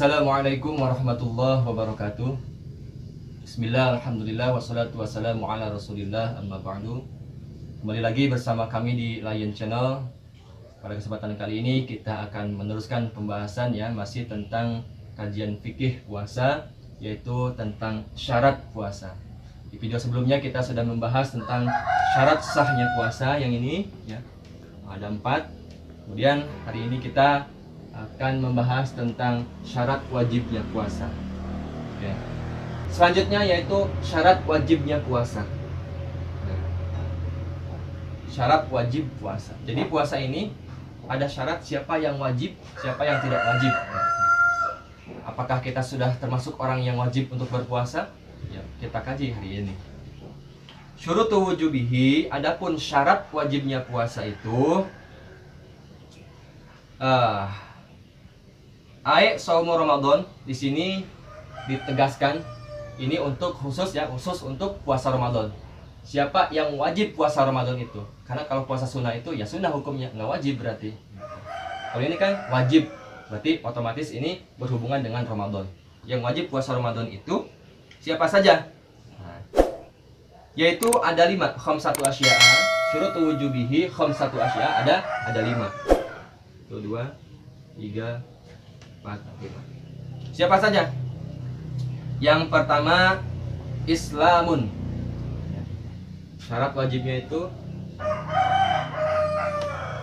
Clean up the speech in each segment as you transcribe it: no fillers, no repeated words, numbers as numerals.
Assalamualaikum warahmatullahi wabarakatuh. Bismillah, alhamdulillah, wassalatu wassalamu ala rasulillah, amma ba'du. Kembali lagi bersama kami di Lion Channel. Pada kesempatan kali ini kita akan meneruskan pembahasan yang masih tentang kajian fikih puasa, yaitu tentang syarat puasa. Di video sebelumnya kita sudah membahas tentang syarat sahnya puasa, yang ini ya, ada 4. Kemudian hari ini kita akan membahas tentang syarat wajibnya puasa. Oke. Selanjutnya yaitu syarat wajibnya puasa. Syarat wajib puasa. Jadi puasa ini ada syarat siapa yang wajib, siapa yang tidak wajib. Apakah kita sudah termasuk orang yang wajib untuk berpuasa? Ya, kita kaji hari ini. Syurutu wujubihi, adapun syarat wajibnya puasa itu saumu Ramadan. Di sini ditegaskan ini untuk khusus ya, khusus untuk puasa Ramadan. Siapa yang wajib puasa Ramadan itu? Karena kalau puasa sunnah itu ya sunnah hukumnya, nggak wajib berarti. Kalau ini kan wajib, berarti otomatis ini berhubungan dengan Ramadan. Yang wajib puasa Ramadan itu siapa saja? Yaitu ada 5, khamsatu asya'a, syurutu wujubihi khamsatu asya'a, ada 5. 1, 2, 3, 4, 5. Siapa saja? Yang pertama, Islamun. Syarat wajibnya itu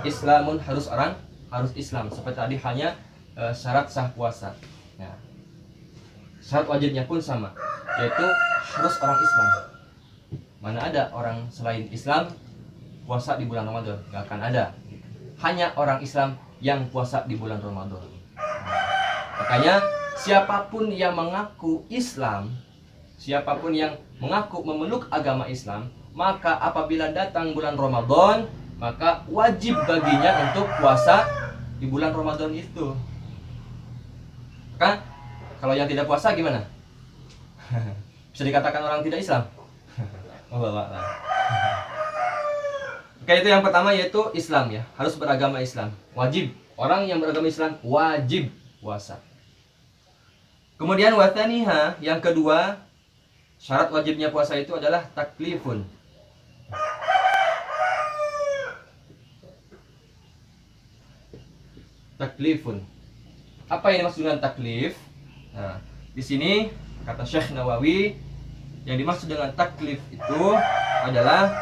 Islamun, harus Islam. Seperti tadi hanya syarat sah puasa. Nah, syarat wajibnya pun sama, yaitu harus orang Islam. Mana ada orang selain Islam puasa di bulan Ramadan? Gak akan ada. Hanya orang Islam yang puasa di bulan Ramadan. Makanya siapapun yang mengaku Islam, siapapun yang mengaku memeluk agama Islam, maka apabila datang bulan Ramadan, maka wajib baginya untuk puasa di bulan Ramadan itu. Kan? Kalau yang tidak puasa gimana? Bisa dikatakan orang tidak Islam? Oke, itu yang pertama yaitu Islam ya, harus beragama Islam, wajib. Orang yang beragama Islam wajib puasa. Kemudian wataniha, yang kedua, syarat wajibnya puasa itu adalah taklifun. Taklifun. Apa yang dimaksud dengan taklif? Nah, di sini kata Syekh Nawawi, yang dimaksud dengan taklif itu adalah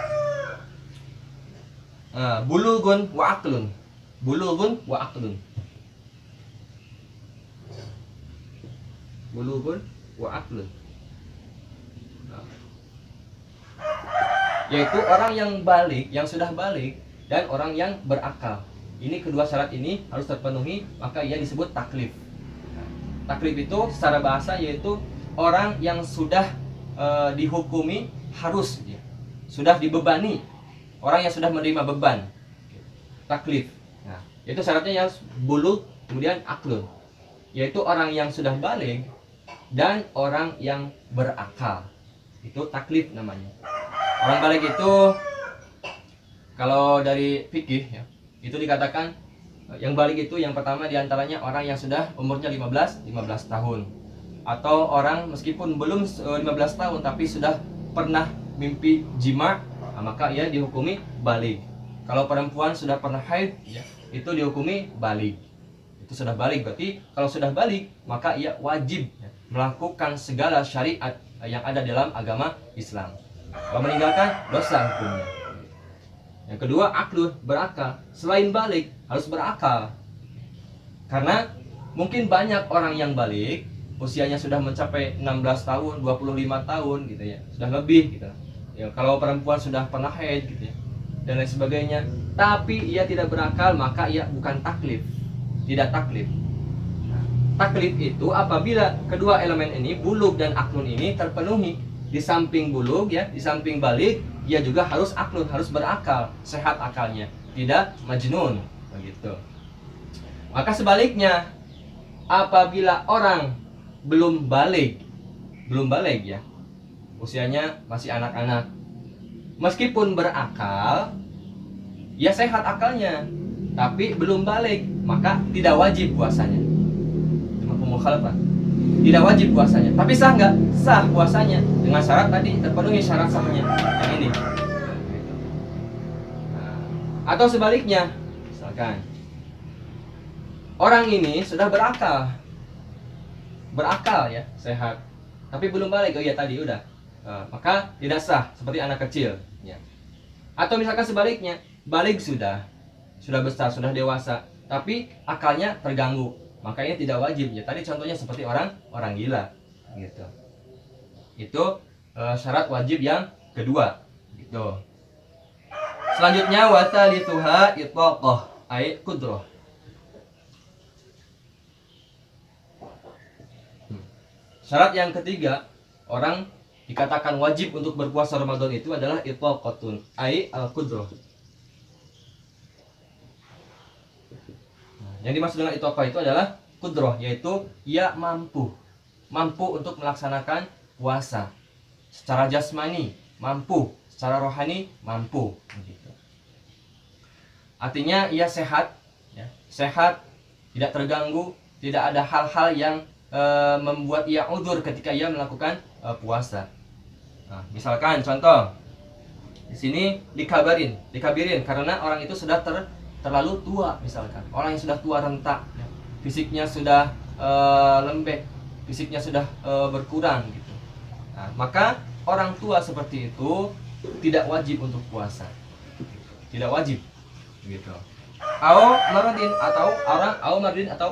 bulughun wa aqlun. Bulughun wa aqlun. Bulughun wa aqlun. Yaitu orang yang balik, yang sudah balik, dan orang yang berakal. Ini kedua syarat ini harus terpenuhi, maka ia disebut taklif. Taklif itu secara bahasa yaitu orang yang sudah dihukumi harus, sudah dibebani, orang yang sudah menerima beban. Taklif. Nah, itu syaratnya yang bulugh, kemudian aklun, yaitu orang yang sudah balik dan orang yang berakal. Itu taklif namanya. Orang balik itu kalau dari fikih ya, itu dikatakan yang balik itu yang pertama diantaranya orang yang sudah umurnya 15 tahun, atau orang meskipun belum 15 tahun tapi sudah pernah mimpi jima, maka ia dihukumi balik. Kalau perempuan sudah pernah haid ya, itu dihukumi balik. Itu sudah balik, berarti kalau sudah balik maka ia wajib ya, melakukan segala syariat yang ada dalam agama Islam. Kalau meninggalkan dosa hukumnya. Yang kedua, aklun, berakal. Selain balik harus berakal. Karena mungkin banyak orang yang balik usianya sudah mencapai 16 tahun, 25 tahun gitu ya, sudah lebih gitu. Ya, kalau perempuan sudah pernah haid gitu ya, dan lain sebagainya, tapi ia tidak berakal, maka ia bukan taklif, tidak taklif. Nah, taklif itu apabila kedua elemen ini, bulugh dan aklun ini terpenuhi. Di samping bulugh ya, di samping balik, ia juga harus aklun, harus berakal, sehat akalnya, tidak majnun, begitu. Maka sebaliknya, apabila orang belum balik ya, usianya masih anak-anak, meskipun berakal, ya sehat akalnya, tapi belum balik, maka tidak wajib puasanya. Mafhumul mukhalafah. Tidak wajib puasanya. Tapi sah nggak? Sah puasanya dengan syarat tadi terpenuhi syarat sahnya. Yang ini. Atau sebaliknya, misalkan orang ini sudah berakal, ya, sehat, tapi belum balik. Oh iya tadi udah, maka tidak sah seperti anak kecil. Ya. Atau misalkan sebaliknya, balik sudah besar, sudah dewasa, tapi akalnya terganggu, maka ini tidak wajib. Ya tadi contohnya seperti orang gila, gitu. Itu syarat wajib yang kedua, gitu. Selanjutnya wathalithuha itlaqah ay qudrah. Syarat yang ketiga, orang dikatakan wajib untuk berpuasa Ramadan itu adalah itlaqatun ay al-qudrah. Yang dimaksud dengan itlaqah itu adalah qudrah, yaitu ia mampu untuk melaksanakan puasa secara jasmani, mampu, secara rohani mampu, gitu. Artinya ia sehat, ya, sehat, tidak terganggu, tidak ada hal-hal yang membuat ia udzur ketika ia melakukan puasa. Nah, misalkan contoh di sini dikabirin karena orang itu sudah terlalu tua, misalkan orang yang sudah tua renta, ya, fisiknya sudah lembek, fisiknya sudah berkurang, gitu. Nah, maka orang tua seperti itu tidak wajib untuk puasa, tidak wajib, gitu. Atau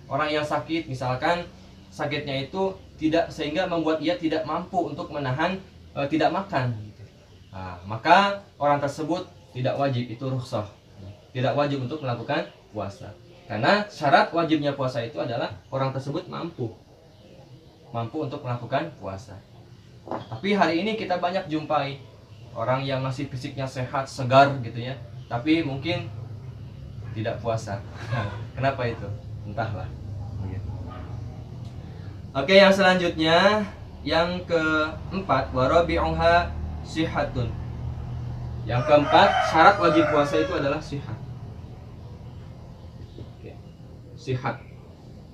orang yang sakit, misalkan sakitnya itu tidak sehingga membuat ia tidak mampu untuk menahan tidak makan, gitu. Nah, maka orang tersebut tidak wajib, itu rukhsah, tidak wajib untuk melakukan puasa, karena syarat wajibnya puasa itu adalah orang tersebut mampu untuk melakukan puasa. Tapi hari ini kita banyak jumpai orang yang masih fisiknya sehat, segar, gitu ya, tapi mungkin tidak puasa. Kenapa itu? Entahlah. Oke, yang selanjutnya, yang keempat, warabi'uha sihatun. Yang keempat, syarat wajib puasa itu adalah sihat. Oke.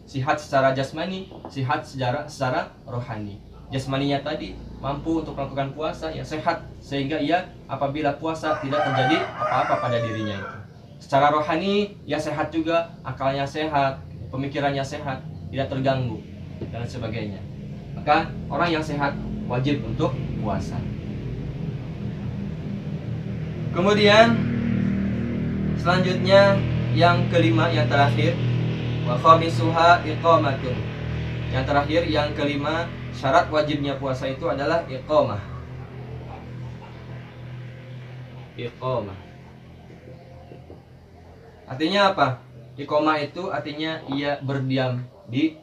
Sihat secara jasmani, sihat secara rohani. Jasmaninya tadi mampu untuk melakukan puasa, ya, sehat sehingga ia apabila puasa tidak terjadi apa-apa pada dirinya itu. Secara rohani ia sehat juga, akalnya sehat, pemikirannya sehat, tidak terganggu dan sebagainya. Maka orang yang sehat wajib untuk puasa. Kemudian selanjutnya yang kelima, yang terakhir, wa khamisuha iqamatun. Yang terakhir, yang kelima, syarat wajibnya puasa itu adalah iqamah. Iqamah. Artinya apa? Iqamah itu artinya ia berdiam di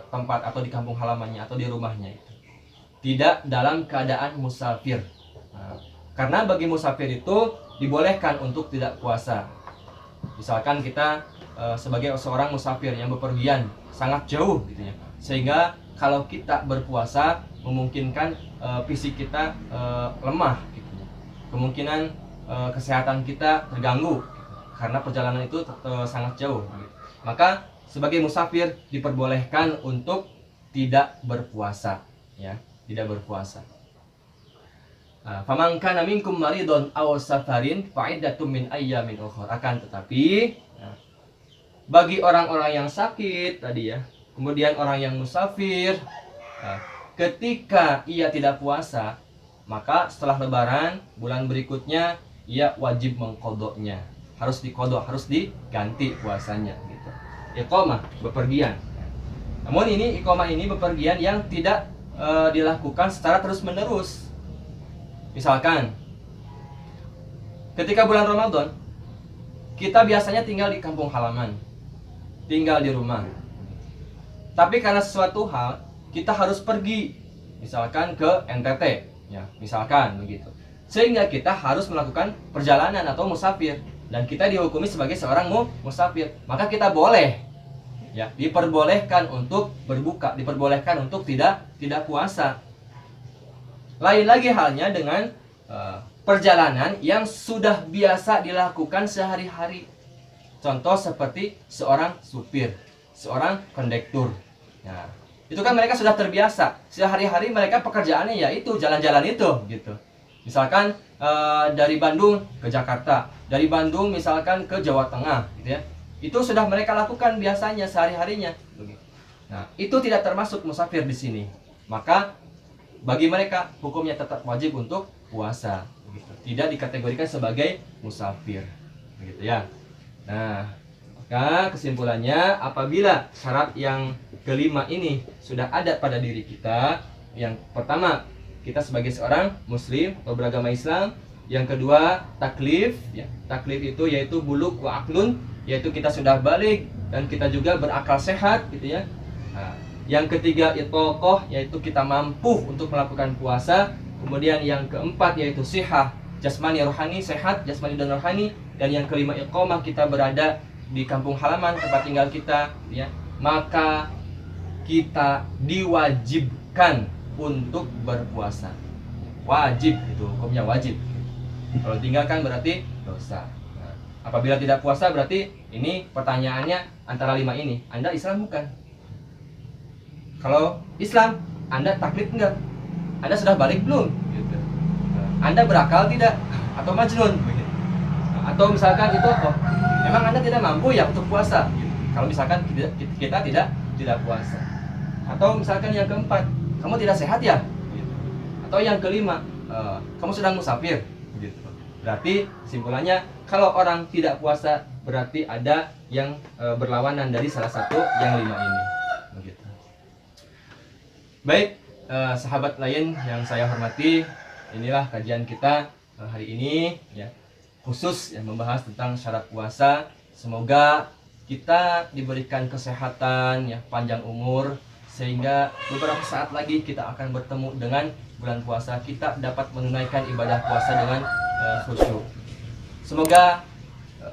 tempat atau di kampung halamannya atau di rumahnya itu. Tidak dalam keadaan musafir. Nah, karena bagi musafir itu dibolehkan untuk tidak puasa. Misalkan kita sebagai seorang musafir yang bepergian sangat jauh, gitu ya, sehingga kalau kita berpuasa memungkinkan fisik kita lemah, gitu ya. Kemungkinan kesehatan kita terganggu karena perjalanan itu sangat jauh, gitu. Maka sebagai musafir diperbolehkan untuk tidak berpuasa, ya, tidak berpuasa. Faman kana minkum maridun aw safarin fa'iddatun min ayyamin ukhra. Akan tetapi bagi orang-orang yang sakit tadi, ya, kemudian orang yang musafir, ketika ia tidak puasa, maka setelah lebaran bulan berikutnya ia wajib mengqadanya. Harus diqadha, harus diganti puasanya, gitu. Iqamah, bepergian. Namun ini iqamah ini bepergian yang tidak dilakukan secara terus-menerus. Misalkan ketika bulan Ramadan kita biasanya tinggal di kampung halaman, tinggal di rumah. Tapi karena sesuatu hal kita harus pergi, misalkan ke NTT, ya, misalkan begitu. Sehingga kita harus melakukan perjalanan atau musafir, dan kita dihukumi sebagai seorang musafir. Maka kita boleh, ya, diperbolehkan untuk berbuka, diperbolehkan untuk tidak puasa. Lain lagi halnya dengan perjalanan yang sudah biasa dilakukan sehari-hari. Contoh seperti seorang supir, seorang kondektur. Nah, itu kan mereka sudah terbiasa. Sehari-hari mereka pekerjaannya ya itu jalan-jalan itu gitu. Misalkan dari Bandung ke Jakarta, dari Bandung misalkan ke Jawa Tengah gitu ya. Itu sudah mereka lakukan biasanya sehari-harinya. Nah, itu tidak termasuk musafir di sini. Maka bagi mereka hukumnya tetap wajib untuk puasa gitu. Tidak dikategorikan sebagai musafir begitu ya. Nah, maka kesimpulannya apabila syarat yang kelima ini sudah ada pada diri kita, yang pertama kita sebagai seorang muslim atau beragama Islam, yang kedua taklif ya. Taklif itu yaitu buluk wa aklun, yaitu kita sudah balik dan kita juga berakal sehat gitu ya. Nah, yang ketiga itaqah, yaitu kita mampu untuk melakukan puasa. Kemudian yang keempat yaitu sihah, jasmani rohani, sehat jasmani dan rohani. Dan yang kelima iqamah, kita berada di kampung halaman tempat tinggal kita ya, maka kita diwajibkan untuk berpuasa. Wajib, itu hukumnya wajib. Kalau tinggalkan berarti dosa. Nah, apabila tidak puasa berarti ini pertanyaannya antara 5 ini, Anda Islam bukan? Kalau Islam, Anda taklid enggak? Anda sudah balik belum? Gitu. Anda berakal tidak? Atau majnun? Atau misalkan itu apa? Memang Anda tidak mampu ya untuk puasa. Kalau misalkan kita tidak puasa. Atau misalkan yang keempat, kamu tidak sehat ya? Atau yang kelima, kamu sedang musafir. Berarti kesimpulannya kalau orang tidak puasa berarti ada yang berlawanan dari salah satu yang 5 ini. Begitu. Baik, sahabat lain yang saya hormati, inilah kajian kita hari ini ya. Khusus yang membahas tentang syarat puasa. Semoga kita diberikan kesehatan ya, panjang umur, sehingga beberapa saat lagi kita akan bertemu dengan bulan puasa, kita dapat menunaikan ibadah puasa dengan khusyuk. Semoga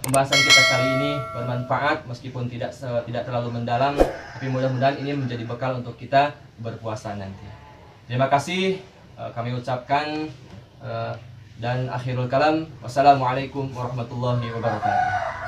pembahasan kita kali ini bermanfaat meskipun tidak terlalu mendalam, tapi mudah-mudahan ini menjadi bekal untuk kita berpuasa nanti. Terima kasih kami ucapkan dan akhirul kalam, wassalamualaikum warahmatullahi wabarakatuh.